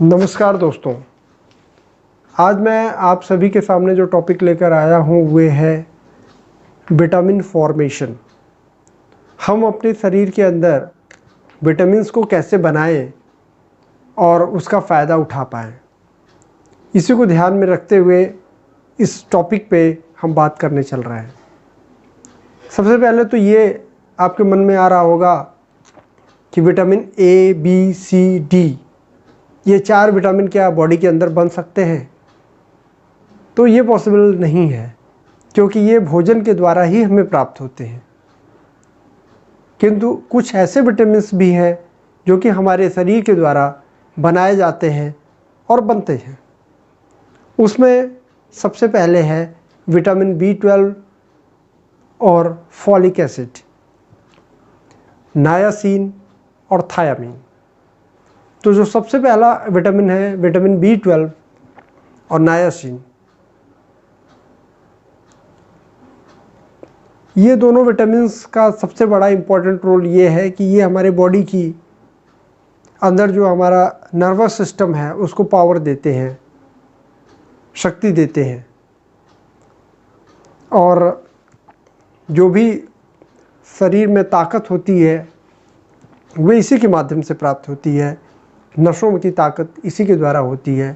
नमस्कार दोस्तों, आज मैं आप सभी के सामने जो टॉपिक लेकर आया हूँ वे है विटामिन फॉर्मेशन। हम अपने शरीर के अंदर विटामिन्स को कैसे बनाएं और उसका फ़ायदा उठा पाएँ, इसी को ध्यान में रखते हुए इस टॉपिक पे हम बात करने चल रहे हैं। सबसे पहले तो ये आपके मन में आ रहा होगा कि vitamin A, B, C, D ये 4 विटामिन क्या बॉडी के अंदर बन सकते हैं? तो ये पॉसिबल नहीं है, क्योंकि ये भोजन के द्वारा ही हमें प्राप्त होते हैं। किंतु कुछ ऐसे विटामिन्स भी हैं जो कि हमारे शरीर के द्वारा बनाए जाते हैं और बनते हैं। उसमें सबसे पहले है विटामिन B12 और फॉलिक एसिड, नायासिन और थायामीन। तो जो सबसे पहला विटामिन है विटामिन B12 और नायासिन, ये दोनों विटामिन्स का सबसे बड़ा इम्पोर्टेंट रोल ये है कि ये हमारे बॉडी की अंदर जो हमारा नर्वस सिस्टम है उसको पावर देते हैं, शक्ति देते हैं। और जो भी शरीर में ताकत होती है वे इसी के माध्यम से प्राप्त होती है। नसों की ताकत इसी के द्वारा होती है।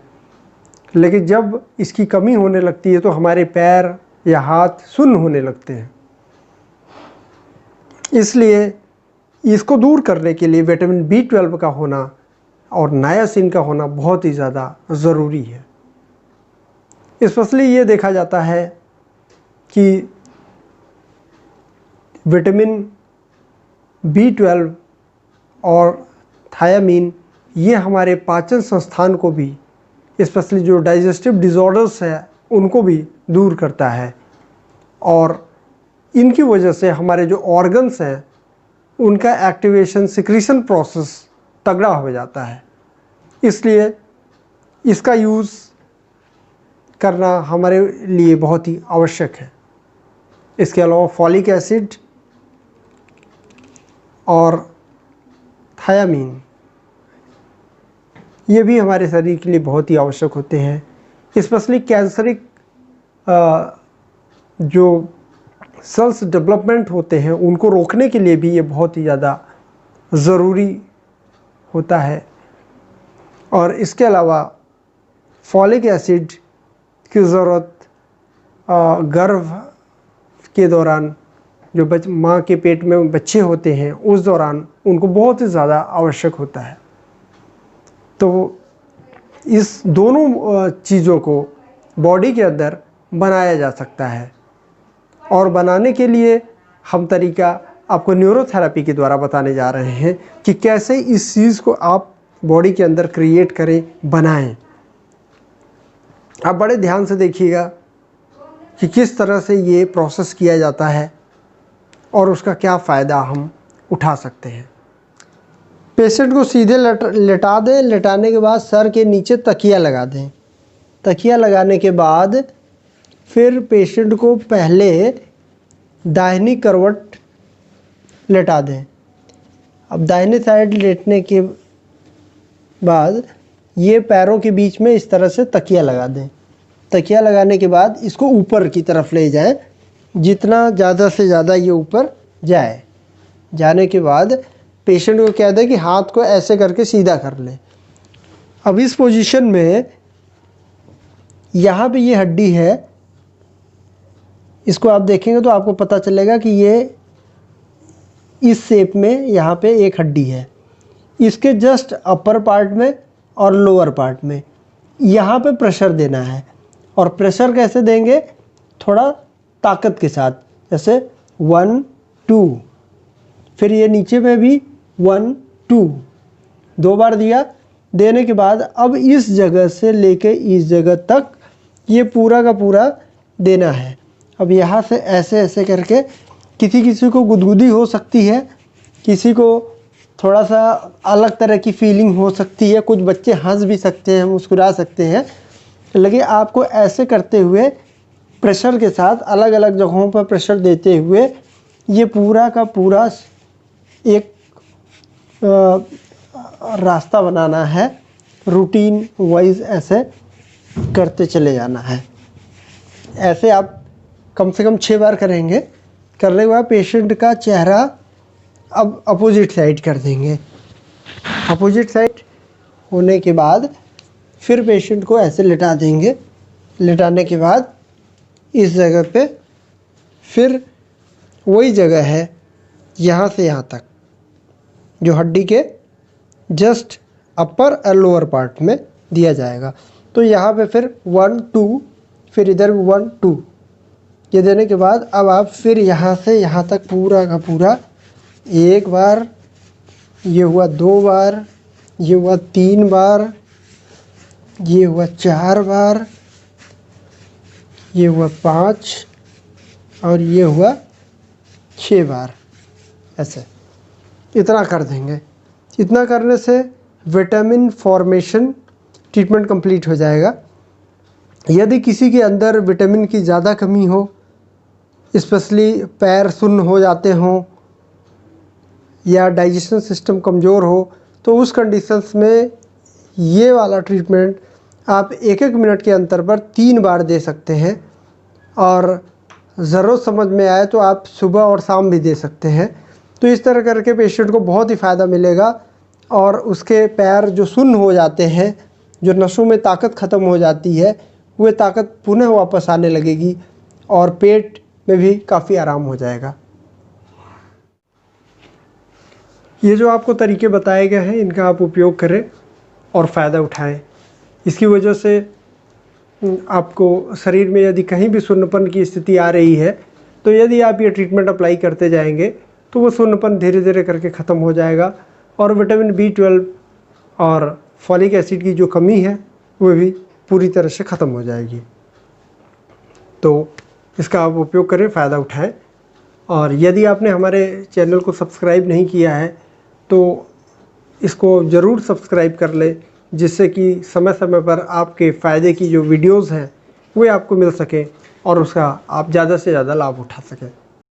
लेकिन जब इसकी कमी होने लगती है तो हमारे पैर या हाथ सुन्न होने लगते हैं। इसलिए इसको दूर करने के लिए विटामिन B12 का होना और नायासिन का होना बहुत ही ज़्यादा ज़रूरी है। स्पेशली ये देखा जाता है कि विटामिन B12 और थायामीन ये हमारे पाचन संस्थान को भी, स्पेशली जो डाइजेस्टिव डिसऑर्डर्स है उनको भी दूर करता है। और इनकी वजह से हमारे जो ऑर्गन्स हैं उनका एक्टिवेशन सिक्रीशन प्रोसेस तगड़ा हो जाता है। इसलिए इसका यूज़ करना हमारे लिए बहुत ही आवश्यक है। इसके अलावा फॉलिक एसिड और थायामीन ये भी हमारे शरीर के लिए बहुत ही आवश्यक होते हैं। स्पेशली कैंसरिक जो सेल्स डेवलपमेंट होते हैं उनको रोकने के लिए भी ये बहुत ही ज़्यादा ज़रूरी होता है। और इसके अलावा फॉलिक एसिड की ज़रूरत गर्भ के दौरान, जो माँ के पेट में बच्चे होते हैं उस दौरान उनको बहुत ही ज़्यादा आवश्यक होता है। तो इस दोनों चीज़ों को बॉडी के अंदर बनाया जा सकता है। और बनाने के लिए हम तरीका आपको न्यूरोथेरेपी के द्वारा बताने जा रहे हैं कि कैसे इस चीज़ को आप बॉडी के अंदर क्रिएट करें, बनाएं। आप बड़े ध्यान से देखिएगा कि किस तरह से ये प्रोसेस किया जाता है और उसका क्या फ़ायदा हम उठा सकते हैं। पेशेंट को सीधे लेटा दें। लेटाने के बाद सर के नीचे तकिया लगा दें। तकिया लगाने के बाद फिर पेशेंट को पहले दाहिनी करवट लेटा दें। अब दाहिने साइड लेटने के बाद ये पैरों के बीच में इस तरह से तकिया लगा दें। तकिया लगाने के बाद इसको ऊपर की तरफ ले जाएं, जितना ज़्यादा से ज़्यादा ये ऊपर जाए। जाने के बाद पेशेंट को कह दें कि हाथ को ऐसे करके सीधा कर ले। अब इस पोजीशन में यहाँ पे ये हड्डी है, इसको आप देखेंगे तो आपको पता चलेगा कि ये इस शेप में यहाँ पे एक हड्डी है। इसके जस्ट अपर पार्ट में और लोअर पार्ट में यहाँ पे प्रेशर देना है। और प्रेशर कैसे देंगे? थोड़ा ताकत के साथ, जैसे 1 2, फिर ये नीचे में भी 1 2, 2 बार दिया। देने के बाद अब इस जगह से लेके इस जगह तक ये पूरा का पूरा देना है। अब यहाँ से ऐसे ऐसे करके किसी को गुदगुदी हो सकती है, किसी को थोड़ा सा अलग तरह की फीलिंग हो सकती है, कुछ बच्चे हंस भी सकते हैं, मुस्कुरा सकते हैं। लेकिन आपको ऐसे करते हुए प्रेशर के साथ अलग अलग जगहों पर प्रेशर देते हुए ये पूरा का पूरा एक रास्ता बनाना है रूटीन वाइज ऐसे करते चले जाना है। ऐसे आप कम से कम 6 बार करेंगे। करने के बाद पेशेंट का चेहरा अब अपोजिट साइड कर देंगे। अपोजिट साइड होने के बाद फिर पेशेंट को ऐसे लिटा देंगे। लिटाने के बाद इस जगह पे फिर वही जगह है यहाँ से यहाँ तक जो हड्डी के जस्ट अपर और लोअर पार्ट में दिया जाएगा। तो यहाँ पे फिर 1 2 फिर इधर 1 2 ये देने के बाद अब आप फिर यहाँ से यहाँ तक पूरा का पूरा 1 बार, ये हुआ 2 बार, ये हुआ 3 बार, ये हुआ 4 बार, ये हुआ 5 और ये हुआ 6 बार। ऐसे इतना कर देंगे। इतना करने से विटामिन फॉर्मेशन ट्रीटमेंट कंप्लीट हो जाएगा। यदि किसी के अंदर विटामिन की ज़्यादा कमी हो, स्पेशली पैर सुन्न हो जाते हों या डाइजेशन सिस्टम कमज़ोर हो, तो उस कंडीशंस में ये वाला ट्रीटमेंट आप 1-1 मिनट के अंतर पर 3 बार दे सकते हैं। और ज़रूरत समझ में आए तो आप सुबह और शाम भी दे सकते हैं। तो इस तरह करके पेशेंट को बहुत ही फ़ायदा मिलेगा और उसके पैर जो सुन्न हो जाते हैं, जो नसों में ताकत ख़त्म हो जाती है, वो ताकत पुनः वापस आने लगेगी और पेट में भी काफ़ी आराम हो जाएगा। ये जो आपको तरीके बताए गए हैं, इनका आप उपयोग करें और फ़ायदा उठाएं। इसकी वजह से आपको शरीर में यदि कहीं भी सुन्नपन की स्थिति आ रही है, तो यदि आप ये ट्रीटमेंट अप्लाई करते जाएंगे तो वो सुन्नपन धीरे धीरे करके ख़त्म हो जाएगा और विटामिन B12 और फॉलिक एसिड की जो कमी है वो भी पूरी तरह से ख़त्म हो जाएगी। तो इसका आप उपयोग करें, फ़ायदा उठाएं। और यदि आपने हमारे चैनल को सब्सक्राइब नहीं किया है तो इसको ज़रूर सब्सक्राइब कर लें, जिससे कि समय समय पर आपके फ़ायदे की जो वीडियोज़ हैं वे आपको मिल सकें और उसका आप ज़्यादा से ज़्यादा लाभ उठा सकें।